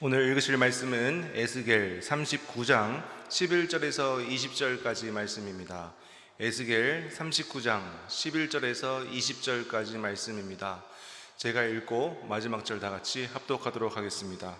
오늘 읽으실 말씀은 에스겔 39장 11절에서 20절까지 말씀입니다. 에스겔 39장 11절에서 20절까지 말씀입니다. 제가 읽고 마지막 절 다 같이 합독하도록 하겠습니다.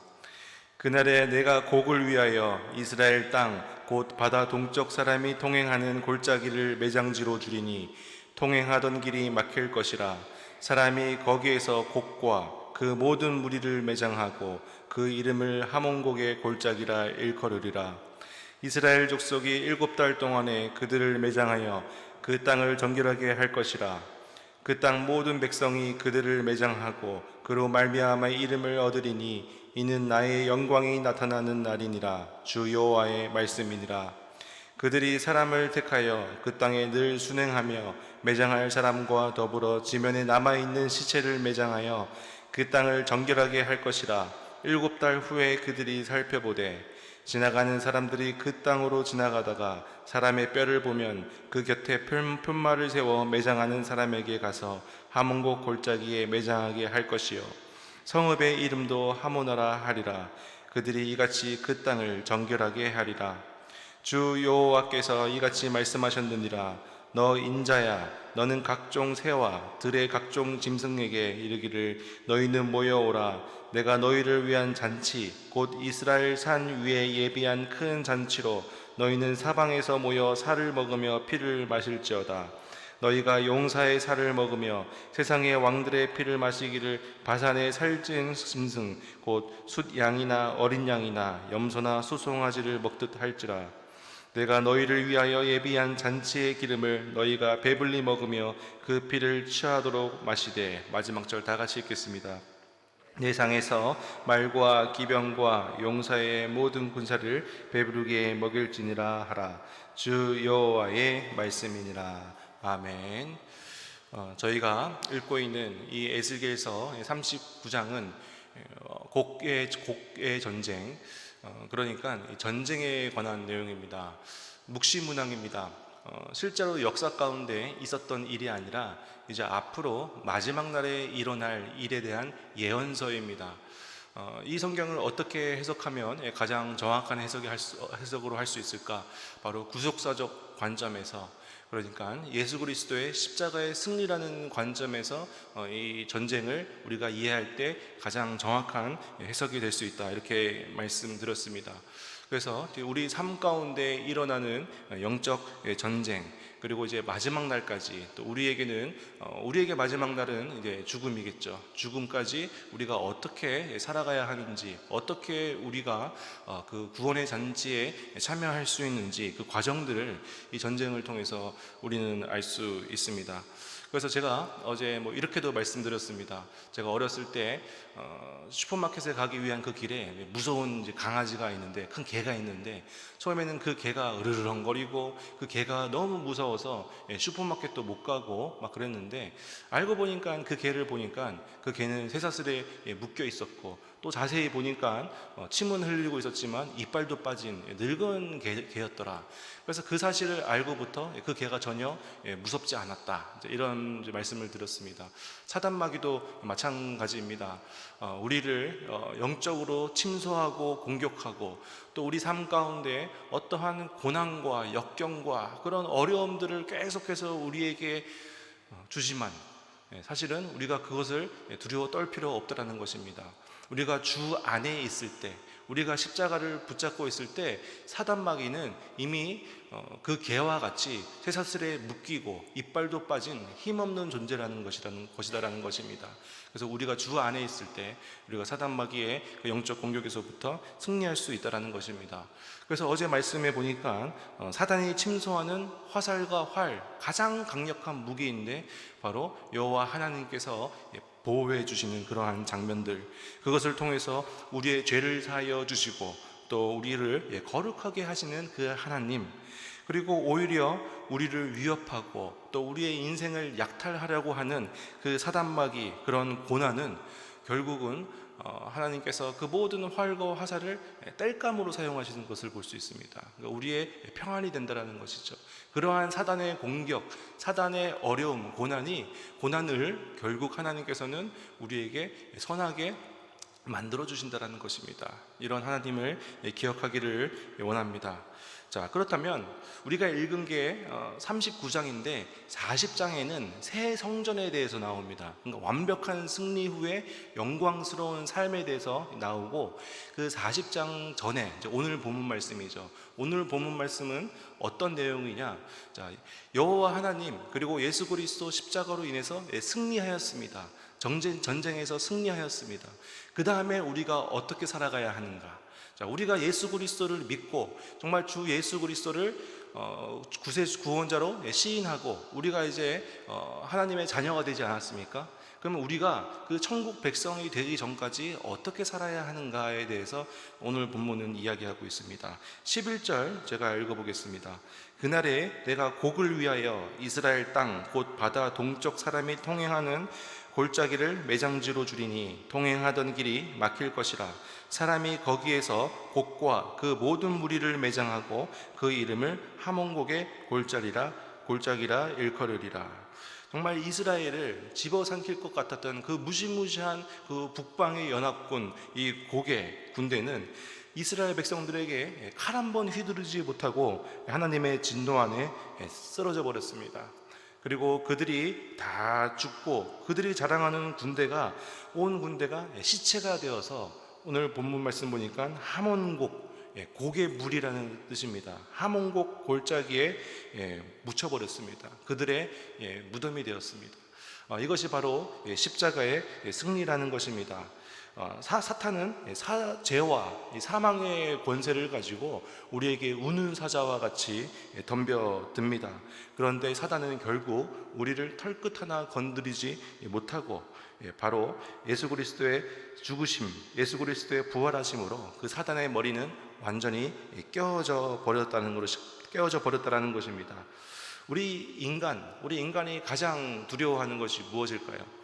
그날에 내가 곡을 위하여 이스라엘 땅 곧 바다 동쪽 사람이 통행하는 골짜기를 매장지로 주리니 통행하던 길이 막힐 것이라. 사람이 거기에서 곡과 그 모든 무리를 매장하고 그 이름을 하몬곡의 골짜기라 일컬으리라. 이스라엘 족속이 7달 동안에 그들을 매장하여 그 땅을 정결하게 할 것이라. 그 땅 모든 백성이 그들을 매장하고 그로 말미암아 이름을 얻으리니 이는 나의 영광이 나타나는 날이니라. 주 여호와의 말씀이니라. 그들이 사람을 택하여 그 땅에 늘 순행하며 매장할 사람과 더불어 지면에 남아있는 시체를 매장하여 그 땅을 정결하게 할 것이라. 7달 후에 그들이 살펴보되 지나가는 사람들이 그 땅으로 지나가다가 사람의 뼈를 보면 그 곁에 편말을 세워 매장하는 사람에게 가서 하몬곡 골짜기에 매장하게 할 것이요 성읍의 이름도 하모나라 하리라. 그들이 이같이 그 땅을 정결하게 하리라. 주 여호와께서 이같이 말씀하셨느니라. 너 인자야, 너는 각종 새와 들의 각종 짐승에게 이르기를 너희는 모여오라. 내가 너희를 위한 잔치 곧 이스라엘 산 위에 예비한 큰 잔치로 너희는 사방에서 모여 살을 먹으며 피를 마실지어다. 너희가 용사의 살을 먹으며 세상의 왕들의 피를 마시기를 바산의 살찐 짐승 곧 숫양이나 어린 양이나 염소나 수송아지를 먹듯 할지라. 내가 너희를 위하여 예비한 잔치의 기름을 너희가 배불리 먹으며 그 피를 취하도록 마시되. 마지막 절 다 같이 읽겠습니다. 내 상에서 말과 기병과 용사의 모든 군사를 배부르게 먹일지니라 하라. 주 여호와의 말씀이니라. 아멘. 저희가 읽고 있는 이 에스겔서 39장은 곡의 전쟁, 그러니까 전쟁에 관한 내용입니다. 묵시문항입니다. 실제로 역사 가운데 있었던 일이 아니라 이제 앞으로 마지막 날에 일어날 일에 대한 예언서입니다. 이 성경을 어떻게 해석하면 가장 정확한 해석으로 할 수 있을까? 바로 구속사적 관점에서, 그러니까 예수 그리스도의 십자가의 승리라는 관점에서 이 전쟁을 우리가 이해할 때 가장 정확한 해석이 될 수 있다, 이렇게 말씀드렸습니다. 그래서 우리 삶 가운데 일어나는 영적 전쟁, 그리고 이제 마지막 날까지, 또 우리에게 마지막 날은 이제 죽음이겠죠. 죽음까지 우리가 어떻게 살아가야 하는지, 어떻게 우리가 그 구원의 잔치에 참여할 수 있는지, 그 과정들을 이 전쟁을 통해서 우리는 알 수 있습니다. 그래서 제가 어제 이렇게도 말씀드렸습니다. 제가 어렸을 때 슈퍼마켓에 가기 위한 그 길에 무서운 이제 강아지가 있는데, 큰 개가 있는데, 처음에는 그 개가 으르렁거리고 그 개가 너무 무서워서 슈퍼마켓도 못 가고 막 그랬는데, 알고 보니까 그 개를 보니까 그 개는 쇠사슬에 묶여 있었고, 또 자세히 보니까 침은 흘리고 있었지만 이빨도 빠진 늙은 개였더라. 그래서 그 사실을 알고부터 그 개가 전혀 무섭지 않았다, 이런 말씀을 드렸습니다. 사단마귀도 마찬가지입니다. 우리를 영적으로 침소하고 공격하고, 또 우리 삶 가운데 어떠한 고난과 역경과 그런 어려움들을 계속해서 우리에게 주지만, 사실은 우리가 그것을 두려워 떨 필요 없다는 것입니다. 우리가 주 안에 있을 때, 우리가 십자가를 붙잡고 있을 때 사단마귀는 이미 그 개와 같이 쇠사슬에 묶이고 이빨도 빠진 힘없는 존재라는 것이다라는 것입니다. 그래서 우리가 주 안에 있을 때 우리가 사단마귀의 그 영적 공격에서부터 승리할 수 있다라는 것입니다. 그래서 어제 말씀해 보니까 사단이 침소하는 화살과 활, 가장 강력한 무기인데 바로 여호와 하나님께서 보호해 주시는 그러한 장면들, 그것을 통해서 우리의 죄를 사하여 주시고 또 우리를 거룩하게 하시는 그 하나님, 그리고 오히려 우리를 위협하고 또 우리의 인생을 약탈하려고 하는 그 사단마귀, 그런 고난은 결국은 하나님께서 그 모든 활과 화살을 땔감으로 사용하시는 것을 볼 수 있습니다. 그러니까 우리의 평안이 된다는 것이죠. 그러한 사단의 공격, 사단의 어려움, 고난을 결국 하나님께서는 우리에게 선하게 만들어 주신다라는 것입니다. 이런 하나님을 기억하기를 원합니다. 자, 그렇다면 우리가 읽은 게 39장인데 40장에는 새 성전에 대해서 나옵니다. 그러니까 완벽한 승리 후에 영광스러운 삶에 대해서 나오고, 그 40장 전에 이제 오늘 본문 말씀이죠. 오늘 본문 말씀은 어떤 내용이냐? 자, 여호와 하나님 그리고 예수 그리스도 십자가로 인해서 승리하였습니다. 전쟁에서 승리하였습니다. 그 다음에 우리가 어떻게 살아가야 하는가? 자, 우리가 예수 그리스도를 믿고 정말 주 예수 그리스도를 구원자로 시인하고 우리가 이제 하나님의 자녀가 되지 않았습니까? 그러면 우리가 그 천국 백성이 되기 전까지 어떻게 살아야 하는가에 대해서 오늘 본문은 이야기하고 있습니다. 11절 제가 읽어보겠습니다. 그날에 내가 곡을 위하여 이스라엘 땅 곧 바다 동쪽 사람이 통행하는 골짜기를 매장지로 주리니 통행하던 길이 막힐 것이라. 사람이 거기에서 곡과 그 모든 무리를 매장하고 그 이름을 하몬곡의 골짜기라 일컬으리라. 정말 이스라엘을 집어삼킬 것 같았던 그 무시무시한 그 북방의 연합군, 이 곡의 군대는 이스라엘 백성들에게 칼 한 번 휘두르지 못하고 하나님의 진노 안에 쓰러져 버렸습니다. 그리고 그들이 다 죽고 그들이 자랑하는 군대가, 온 군대가 시체가 되어서 오늘 본문 말씀 보니까 하몬곡, 곡의 물이라는 뜻입니다. 하몬곡 골짜기에 묻혀버렸습니다. 그들의 무덤이 되었습니다. 이것이 바로 십자가의 승리라는 것입니다. 사탄은 죄와 사망의 권세를 가지고 우리에게 우는 사자와 같이 덤벼듭니다. 그런데 사단은 결국 우리를 털끝 하나 건드리지 못하고 바로 예수 그리스도의 죽으심, 예수 그리스도의 부활하심으로 그 사단의 머리는 완전히 깨어져 버렸다는 것입니다. 우리 인간이 가장 두려워하는 것이 무엇일까요?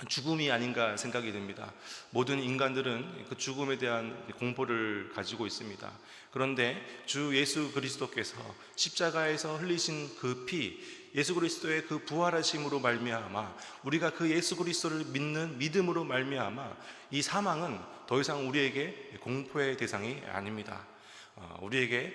죽음이 아닌가 생각이 됩니다. 모든 인간들은 그 죽음에 대한 공포를 가지고 있습니다. 그런데 주 예수 그리스도께서 십자가에서 흘리신 그 피, 예수 그리스도의 그 부활하심으로 말미암아 우리가 그 예수 그리스도를 믿는 믿음으로 말미암아 이 사망은 더 이상 우리에게 공포의 대상이 아닙니다. 우리에게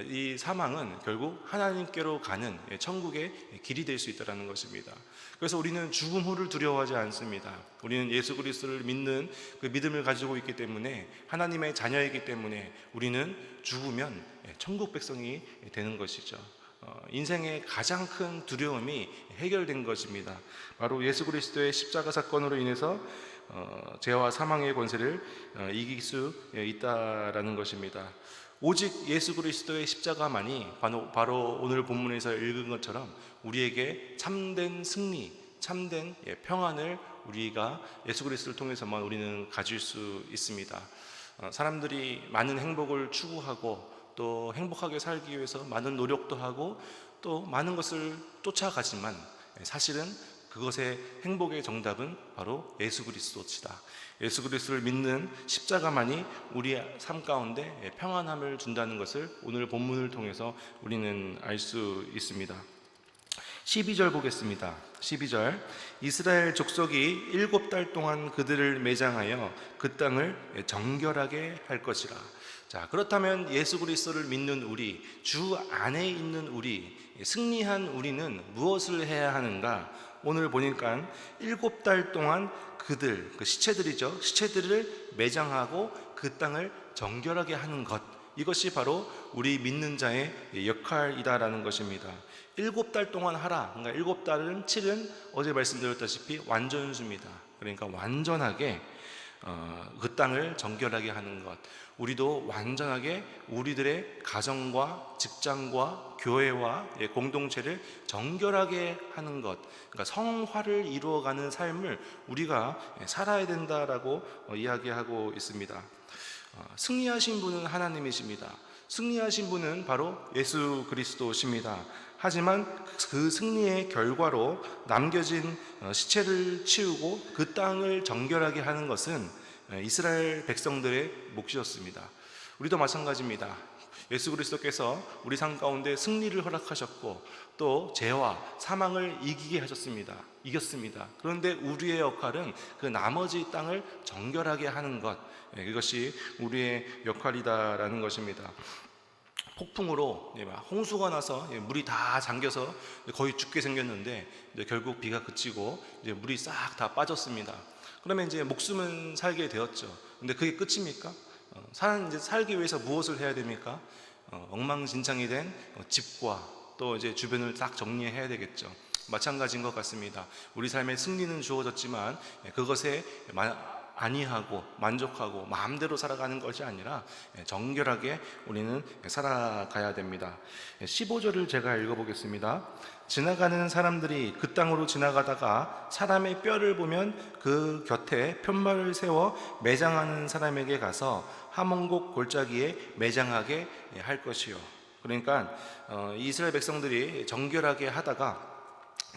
이 사망은 결국 하나님께로 가는 천국의 길이 될 수 있다는 것입니다. 그래서 우리는 죽음 후를 두려워하지 않습니다. 우리는 예수 그리스도를 믿는 그 믿음을 가지고 있기 때문에, 하나님의 자녀이기 때문에 우리는 죽으면 천국 백성이 되는 것이죠. 인생의 가장 큰 두려움이 해결된 것입니다. 바로 예수 그리스도의 십자가 사건으로 인해서 죄와 사망의 권세를 이길 수 있다라는 것입니다. 오직 예수 그리스도의 십자가만이 바로 오늘 본문에서 읽은 것처럼 우리에게 참된 승리, 참된 평안을 우리가 예수 그리스도를 통해서만 우리는 가질 수 있습니다. 사람들이 많은 행복을 추구하고 또 행복하게 살기 위해서 많은 노력도 하고 또 많은 것을 쫓아가지만 사실은 그것의 행복의 정답은 바로 예수 그리스도시다. 예수 그리스도를 믿는 십자가만이 우리 삶 가운데 평안함을 준다는 것을 오늘 본문을 통해서 우리는 알 수 있습니다. 12절 보겠습니다. 12절, 이스라엘 족속이 7달 동안 그들을 매장하여 그 땅을 정결하게 할 것이라. 자, 그렇다면 예수 그리스도를 믿는 우리, 주 안에 있는 우리, 승리한 우리는 무엇을 해야 하는가? 오늘 보니까 7달 동안 그들, 그 시체들을 매장하고 그 땅을 정결하게 하는 것, 이것이 바로 우리 믿는 자의 역할이다라는 것입니다. 7달 동안 하라. 그러니까 7달은 7은 어제 말씀드렸다시피 완전수입니다. 그러니까 완전하게 그 땅을 정결하게 하는 것, 우리도 완전하게 우리들의 가정과 직장과 교회와 공동체를 정결하게 하는 것, 그러니까 성화를 이루어가는 삶을 우리가 살아야 된다라고 이야기하고 있습니다. 승리하신 분은 하나님이십니다. 승리하신 분은 바로 예수 그리스도십니다. 하지만 그 승리의 결과로 남겨진 시체를 치우고 그 땅을 정결하게 하는 것은 이스라엘 백성들의 몫이었습니다. 우리도 마찬가지입니다. 예수 그리스도께서 우리 삶 가운데 승리를 허락하셨고 또 죄와 사망을 이기게 하셨습니다. 이겼습니다. 그런데 우리의 역할은 그 나머지 땅을 정결하게 하는 것, 이것이 우리의 역할이다라는 것입니다. 폭풍으로 홍수가 나서 물이 다 잠겨서 거의 죽게 생겼는데 결국 비가 그치고 물이 싹 다 빠졌습니다. 그러면 이제 목숨은 살게 되었죠. 근데 그게 끝입니까? 이제 살기 위해서 무엇을 해야 됩니까? 엉망진창이 된 집과 또 이제 주변을 딱 정리해야 되겠죠. 마찬가지인 것 같습니다. 우리 삶의 승리는 주어졌지만 그것에 안위하고 만족하고 마음대로 살아가는 것이 아니라 정결하게 우리는 살아가야 됩니다. 15절을 제가 읽어보겠습니다. 지나가는 사람들이 그 땅으로 지나가다가 사람의 뼈를 보면 그 곁에 편말을 세워 매장하는 사람에게 가서 하몬곡 골짜기에 매장하게 할 것이요. 그러니까 이스라엘 백성들이 정결하게 하다가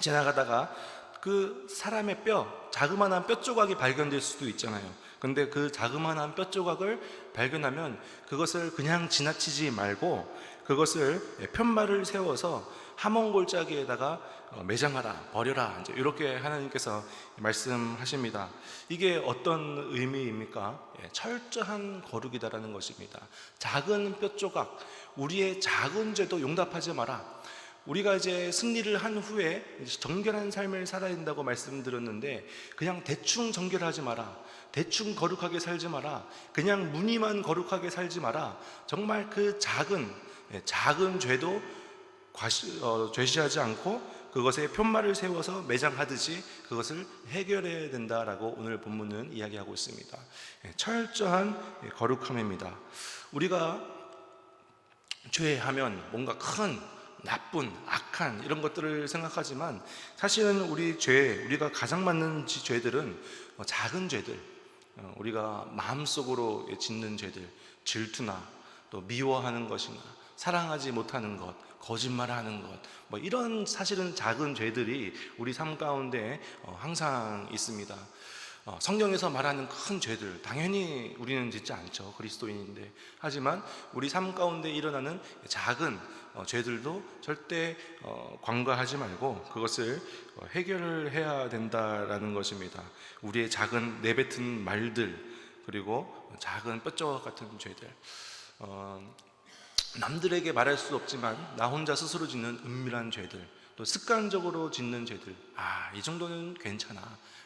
지나가다가 그 사람의 자그마한 뼈 조각이 발견될 수도 있잖아요. 근데 그 자그마한 뼈 조각을 발견하면 그것을 그냥 지나치지 말고 그것을 편말을 세워서 하몬골짜기에다가 매장하라, 버려라, 이제 이렇게 하나님께서 말씀하십니다. 이게 어떤 의미입니까? 철저한 거룩이다라는 것입니다. 작은 뼈 조각, 우리의 작은 죄도 용납하지 마라. 우리가 이제 승리를 한 후에 정결한 삶을 살아야 된다고 말씀드렸는데 그냥 대충 정결하지 마라, 대충 거룩하게 살지 마라, 그냥 무늬만 거룩하게 살지 마라. 정말 그 작은 죄도 죄시하지 않고 그것에 편말을 세워서 매장하듯이 그것을 해결해야 된다라고 오늘 본문은 이야기하고 있습니다. 철저한 거룩함입니다. 우리가 죄하면 뭔가 큰 나쁜, 악한 이런 것들을 생각하지만 사실은 우리가 가장 많은 죄들은 작은 죄들, 우리가 마음속으로 짓는 죄들, 질투나 또 미워하는 것이나 사랑하지 못하는 것, 거짓말하는 것, 이런 사실은 작은 죄들이 우리 삶 가운데 항상 있습니다. 성경에서 말하는 큰 죄들 당연히 우리는 짓지 않죠, 그리스도인인데. 하지만 우리 삶 가운데 일어나는 작은 죄들도 절대 관과하지 말고 그것을 해결을 해야 된다라는 것입니다. 우리의 작은 내뱉은 말들, 그리고 작은 뼈조각 같은 죄들, 남들에게 말할 수 없지만 나 혼자 스스로 짓는 은밀한 죄들, 또 습관적으로 짓는 죄들, 이 정도는 괜찮아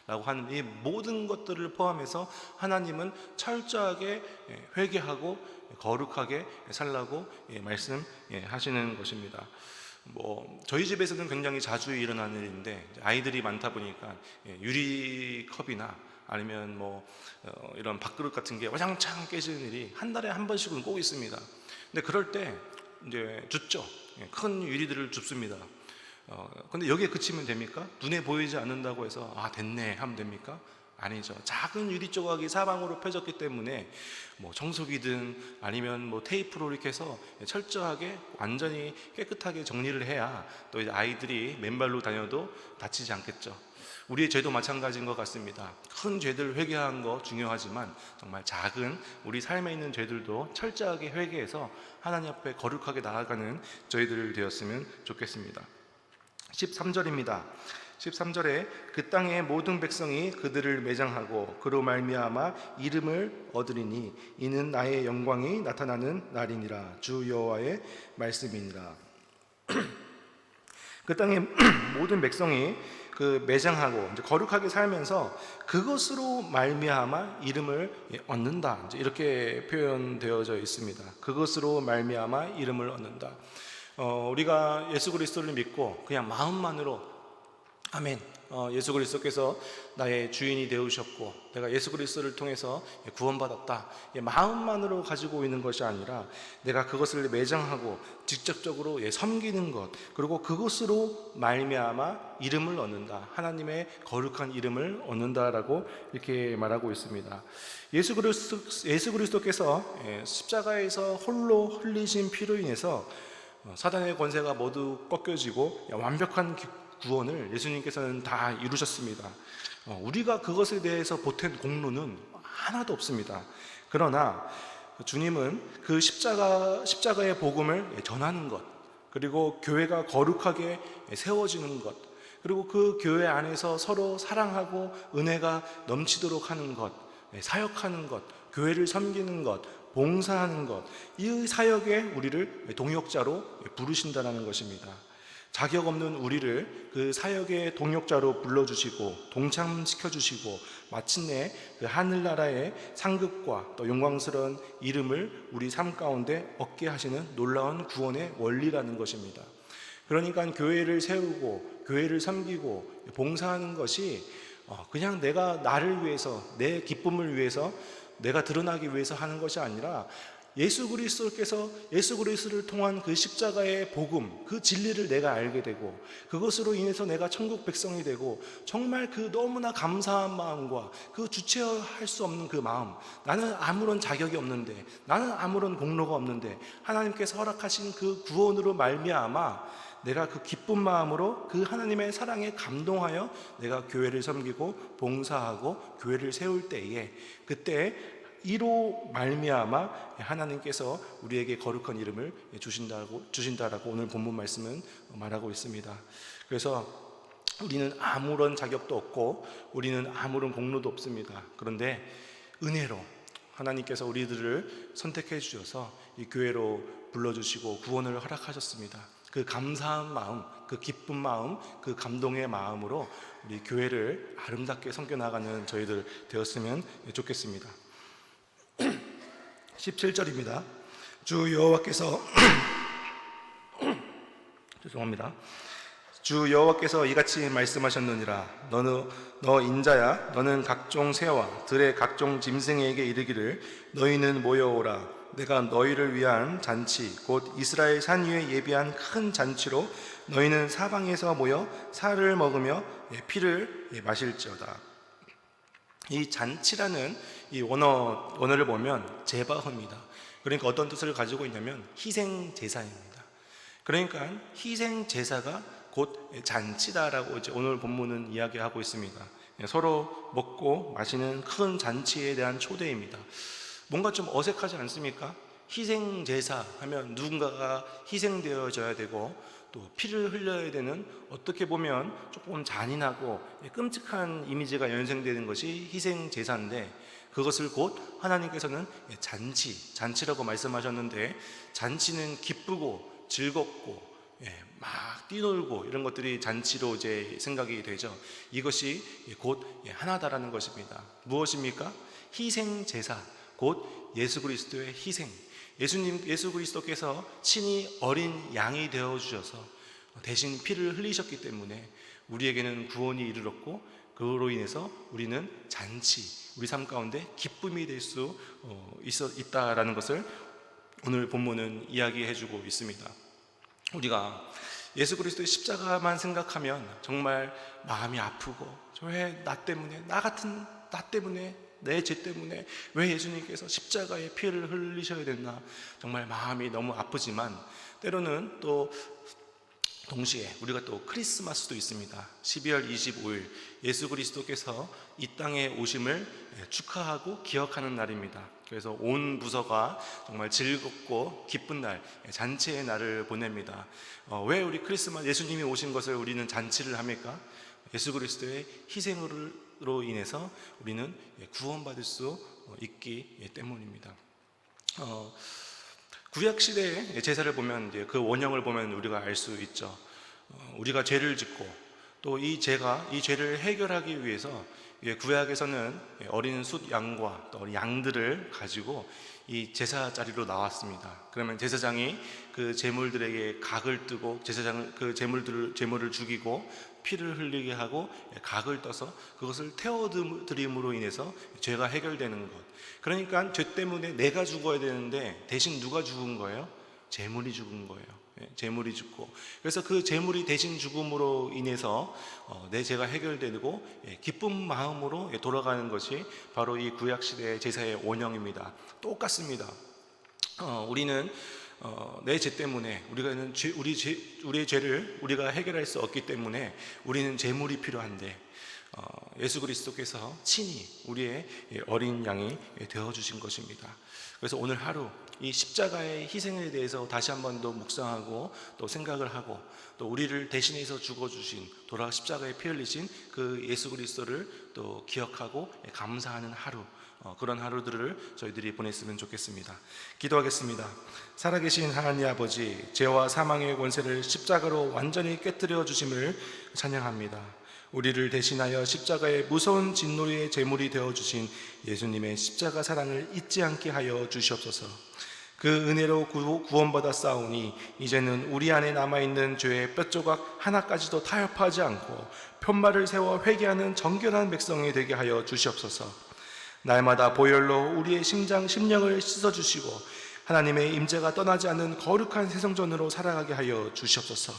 라고 하는 이 모든 것들을 포함해서 하나님은 철저하게 회개하고 거룩하게 살라고 말씀하시는 것입니다. 저희 집에서는 굉장히 자주 일어나는 일인데, 아이들이 많다 보니까 유리컵이나 아니면 이런 밥그릇 같은 게 와장창 깨지는 일이 한 달에 한 번씩은 꼭 있습니다. 근데 그럴 때 이제 줍죠. 큰 유리들을 줍습니다. 근데 여기에 그치면 됩니까? 눈에 보이지 않는다고 해서 됐네 하면 됩니까? 아니죠. 작은 유리 조각이 사방으로 펴졌기 때문에 청소기든 아니면 테이프로 이렇게 해서 철저하게 완전히 깨끗하게 정리를 해야 또 이제 아이들이 맨발로 다녀도 다치지 않겠죠. 우리의 죄도 마찬가지인 것 같습니다. 큰 죄들 회개하는 거 중요하지만 정말 작은 우리 삶에 있는 죄들도 철저하게 회개해서 하나님 앞에 거룩하게 나아가는 저희들 되었으면 좋겠습니다. 13절입니다. 13절에 그 땅의 모든 백성이 그들을 매장하고 그로 말미암아 이름을 얻으리니 이는 나의 영광이 나타나는 날이니라. 주 여호와의 말씀이니라. 그 땅의 모든 백성이 매장하고 이제 거룩하게 살면서 그것으로 말미암아 이름을 얻는다, 이렇게 표현되어져 있습니다. 그것으로 말미암아 이름을 얻는다. 우리가 예수 그리스도를 믿고 그냥 마음만으로 아멘, 예수 그리스도께서 나의 주인이 되으셨고 내가 예수 그리스도를 통해서 구원받았다, 마음만으로 가지고 있는 것이 아니라 내가 그것을 매장하고 직접적으로 섬기는 것, 그리고 그것으로 말미암아 이름을 얻는다, 하나님의 거룩한 이름을 얻는다라고 이렇게 말하고 있습니다. 예수 그리스도께서 십자가에서 홀로 흘리신 피로 인해서 사단의 권세가 모두 꺾여지고 완벽한 구원을 예수님께서는 다 이루셨습니다. 우리가 그것에 대해서 보탠 공로는 하나도 없습니다. 그러나 주님은 그 십자가의 복음을 전하는 것, 그리고 교회가 거룩하게 세워지는 것, 그리고 그 교회 안에서 서로 사랑하고 은혜가 넘치도록 하는 것, 사역하는 것, 교회를 섬기는 것, 봉사하는 것, 이 사역에 우리를 동역자로 부르신다는 것입니다. 자격 없는 우리를 그 사역의 동역자로 불러주시고 동참시켜주시고 마침내 그 하늘나라의 상급과 또 영광스러운 이름을 우리 삶 가운데 얻게 하시는 놀라운 구원의 원리라는 것입니다. 그러니까 교회를 세우고 교회를 섬기고 봉사하는 것이 그냥 내가 나를 위해서, 내 기쁨을 위해서, 내가 드러나기 위해서 하는 것이 아니라 예수 그리스도를 통한 그 십자가의 복음, 그 진리를 내가 알게 되고 그것으로 인해서 내가 천국 백성이 되고 정말 그 너무나 감사한 마음과 그 주체할 수 없는 그 마음, 나는 아무런 자격이 없는데, 나는 아무런 공로가 없는데 하나님께서 허락하신 그 구원으로 말미암아 내가 그 기쁜 마음으로 그 하나님의 사랑에 감동하여 내가 교회를 섬기고 봉사하고 교회를 세울 때에, 그때 이로 말미암아 하나님께서 우리에게 거룩한 이름을 주신다라고 오늘 본문 말씀은 말하고 있습니다. 그래서 우리는 아무런 자격도 없고 우리는 아무런 공로도 없습니다. 그런데 은혜로 하나님께서 우리들을 선택해 주셔서 이 교회로 불러주시고 구원을 허락하셨습니다. 그 감사한 마음, 그 기쁜 마음, 그 감동의 마음으로 우리 교회를 아름답게 섬겨나가는 저희들 되었으면 좋겠습니다. 17절입니다. 주 여호와께서 죄송합니다. 주 여호와께서 이같이 말씀하셨느니라. 너 인자야, 너는 각종 새와 들의 각종 짐승에게 이르기를 너희는 모여오라. 내가 너희를 위한 잔치 곧 이스라엘 산 위에 예비한 큰 잔치로 너희는 사방에서 모여 살을 먹으며 피를 마실지어다. 이 잔치라는 이 원어를 보면 제바흐입니다. 그러니까 어떤 뜻을 가지고 있냐면 희생 제사입니다. 그러니까 희생 제사가 곧 잔치다라고 이제 오늘 본문은 이야기하고 있습니다. 서로 먹고 마시는 큰 잔치에 대한 초대입니다. 뭔가 좀 어색하지 않습니까? 희생 제사 하면 누군가가 희생되어져야 되고 또 피를 흘려야 되는, 어떻게 보면 조금 잔인하고 끔찍한 이미지가 연상되는 것이 희생 제사인데, 그것을 곧 하나님께서는 잔치라고 말씀하셨는데, 잔치는 기쁘고 즐겁고 막 뛰놀고 이런 것들이 잔치로 이제 생각이 되죠. 이것이 곧 하나다라는 것입니다. 무엇입니까? 희생 제사, 곧 예수 그리스도의 희생. 예수 그리스도께서 친히 어린 양이 되어 주셔서 대신 피를 흘리셨기 때문에 우리에게는 구원이 이르렀고, 그로 인해서 우리는 잔치, 우리 삶 가운데 기쁨이 될 수 있다라는 것을 오늘 본문은 이야기해주고 있습니다. 우리가 예수 그리스도의 십자가만 생각하면 정말 마음이 아프고, 왜 나 때문에, 나 같은 나 때문에, 내 죄 때문에 왜 예수님께서 십자가에 피를 흘리셔야 됐나, 정말 마음이 너무 아프지만, 때로는 또 동시에 우리가 또 크리스마스도 있습니다. 12월 25일 예수 그리스도께서 이 땅에 오심을 축하하고 기억하는 날입니다. 그래서 온 부서가 정말 즐겁고 기쁜 날, 잔치의 날을 보냅니다. 왜 우리 크리스마스, 예수님이 오신 것을 우리는 잔치를 합니까? 예수 그리스도의 희생으로 인해서 우리는 구원받을 수 있기 때문입니다. 구약시대의 제사를 보면 이제 그 원형을 보면 우리가 알 수 있죠. 우리가 죄를 짓고 또 이 죄를 해결하기 위해서 구약에서는 어린 숫 양과 또 양들을 가지고 이 제사 자리로 나왔습니다. 그러면 제사장이 그 제물들에게 각을 뜨고 그 제물을 죽이고 피를 흘리게 하고 각을 떠서 그것을 태워드림으로 인해서 죄가 해결되는 것. 그러니까 죄 때문에 내가 죽어야 되는데 대신 누가 죽은 거예요? 제물이 죽은 거예요. 제물이 죽고, 그래서 그 제물이 대신 죽음으로 인해서 내 죄가 해결되고 기쁜 마음으로 돌아가는 것이 바로 이 구약시대의 제사의 원형입니다. 똑같습니다. 우리는 내 죄 때문에 우리의 죄를 우리가 해결할 수 없기 때문에 우리는 제물이 필요한데, 예수 그리스도께서 친히 우리의 어린 양이 되어주신 것입니다. 그래서 오늘 하루 이 십자가의 희생에 대해서 다시 한 번 더 묵상하고 또 생각을 하고, 또 우리를 대신해서 죽어주신, 돌아 십자가에 피 흘리신 그 예수 그리스도를 또 기억하고 감사하는 하루, 그런 하루들을 저희들이 보냈으면 좋겠습니다. 기도하겠습니다. 살아계신 하나님 아버지, 죄와 사망의 권세를 십자가로 완전히 깨뜨려 주심을 찬양합니다. 우리를 대신하여 십자가의 무서운 진노의 제물이 되어주신 예수님의 십자가 사랑을 잊지 않게 하여 주시옵소서. 그 은혜로 구원받아 싸우니 이제는 우리 안에 남아있는 죄의 뼈조각 하나까지도 타협하지 않고 편말을 세워 회개하는 정결한 백성이 되게 하여 주시옵소서. 날마다 보혈로 우리의 심장 심령을 씻어주시고 하나님의 임재가 떠나지 않는 거룩한 세성전으로 살아가게 하여 주시옵소서.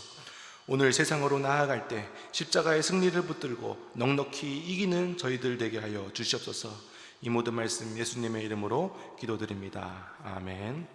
오늘 세상으로 나아갈 때 십자가의 승리를 붙들고 넉넉히 이기는 저희들 되게 하여 주시옵소서. 이 모든 말씀 예수님의 이름으로 기도드립니다. 아멘.